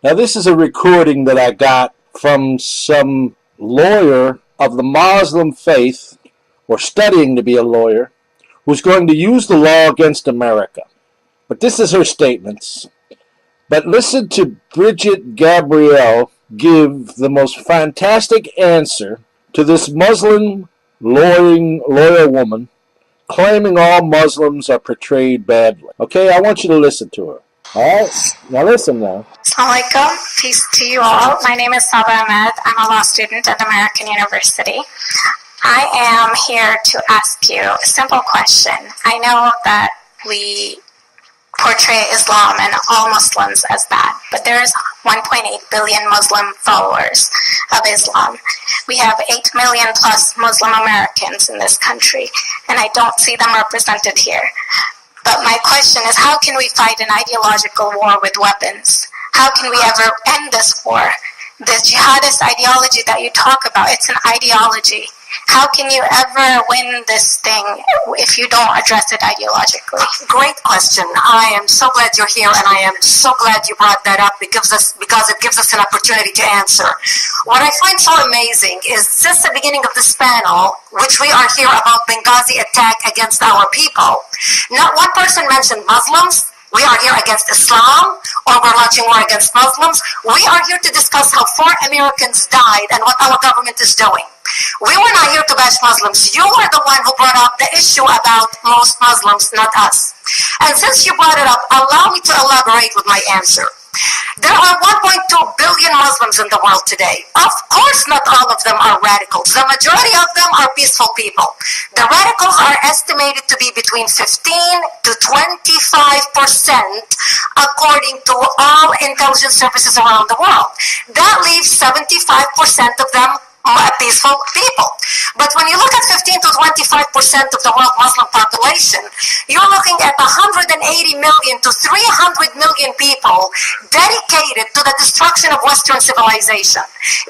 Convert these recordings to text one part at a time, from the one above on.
Now, this is a recording that I got from some lawyer of the Muslim faith, or studying to be a lawyer, who's going to use the law against America. But this is her statements. But listen to Bridget Gabrielle give the most fantastic answer to this Muslim lawyer woman claiming all Muslims are portrayed badly. Okay, I want you to listen to her. All right, now listen now. Assalamu alaikum, peace to you all. My name is Saba Ahmed. I'm a law student at American University. I am here to ask you a simple question. I know that we portray Islam and all Muslims as bad, but there's 1.8 billion Muslim followers of Islam. We have 8 million plus Muslim Americans in this country, and I don't see them represented here. But my question is, how can we fight an ideological war with weapons? How can we ever end this war? The jihadist ideology that you talk about, it's an ideology. How can you ever win this thing if you don't address it ideologically? Great question. I am so glad you're here, and I am so glad you brought that up because it gives us an opportunity to answer. What I find so amazing is since the beginning of this panel, which we are here about Benghazi attack against our people, not one person mentioned Muslims. We are here against Islam, or we're launching war against Muslims. We are here to discuss how 4 Americans died and what our government is doing. We were not here to bash Muslims. You were the one who brought up the issue about most Muslims, not us. And since you brought it up, allow me to elaborate with my answer. There are 1.2 billion Muslims in the world today. Of course, not all of them are radicals. The majority of them are peaceful people. The radicals are estimated to be between 15 to 25%, according to all intelligence services around the world. That leaves 75% of them peaceful people. But when you look at 15 to 25% of the world Muslim population, you're looking at 180 million to 300 million people dedicated to the destruction of Western civilization.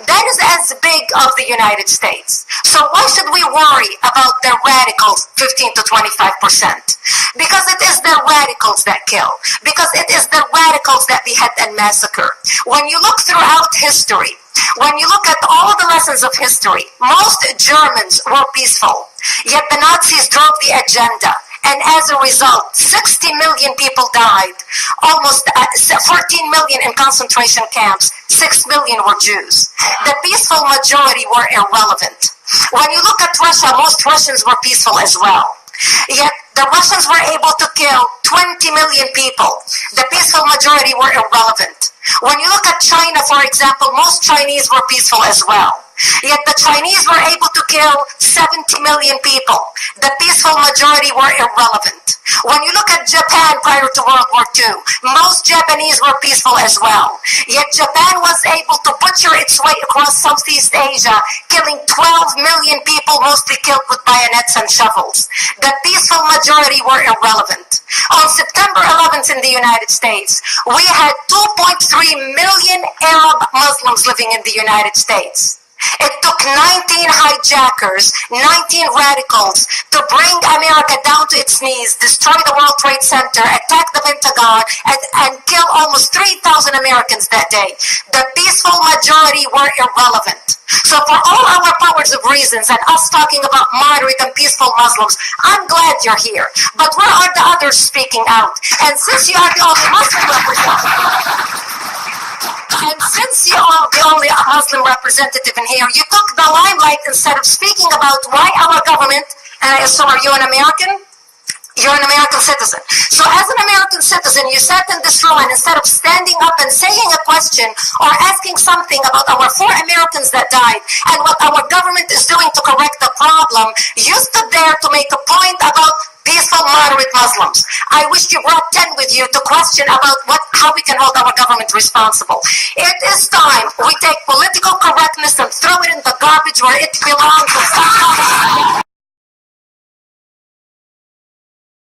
That is as big of the United States. So why should we worry about the radicals, 15 to 25%? Because it is the radicals that kill. Because it is the radicals that behead and massacre. When you look throughout history, when you look at all the lessons of history, most Germans were peaceful, yet the Nazis drove the agenda. And as a result, 60 million people died, almost 14 million in concentration camps, 6 million were Jews. The peaceful majority were irrelevant. When you look at Russia, most Russians were peaceful as well. Yet the Russians were able to kill 20 million people. The peaceful majority were irrelevant. When you look at China, for example, most Chinese were peaceful as well. Yet the Chinese were able to kill 70 million people. The peaceful majority were irrelevant. When you look at Japan prior to World War II, most Japanese were peaceful as well. Yet Japan was able to butcher its way across Southeast Asia, killing 12 million people, mostly killed with bayonets and shovels. The peaceful majority were irrelevant. On September 11th in the United States, we had 2.3 million Arab Muslims living in the United States. It took 19 hijackers, 19 radicals to bring America down to its knees, destroy the World Trade Center, attack the Pentagon, and kill almost 3,000 Americans that day. The peaceful majority were irrelevant. So for all our powers of reasons and us talking about moderate and peaceful Muslims, I'm glad you're here. But where are the others speaking out? And since you are the only Muslim representative in here, you took the limelight instead of speaking about why our government, so are you an American? You're an American citizen. So as an American citizen, you sat in this room, and instead of standing up and saying a question or asking something about our 4 Americans that died and what our government is doing to correct the problem, you stood there to make a point about peaceful, moderate Muslims. I wish you brought 10 with you to question about how we can hold our government responsible. It is time we take political correctness and throw it in the garbage where it belongs.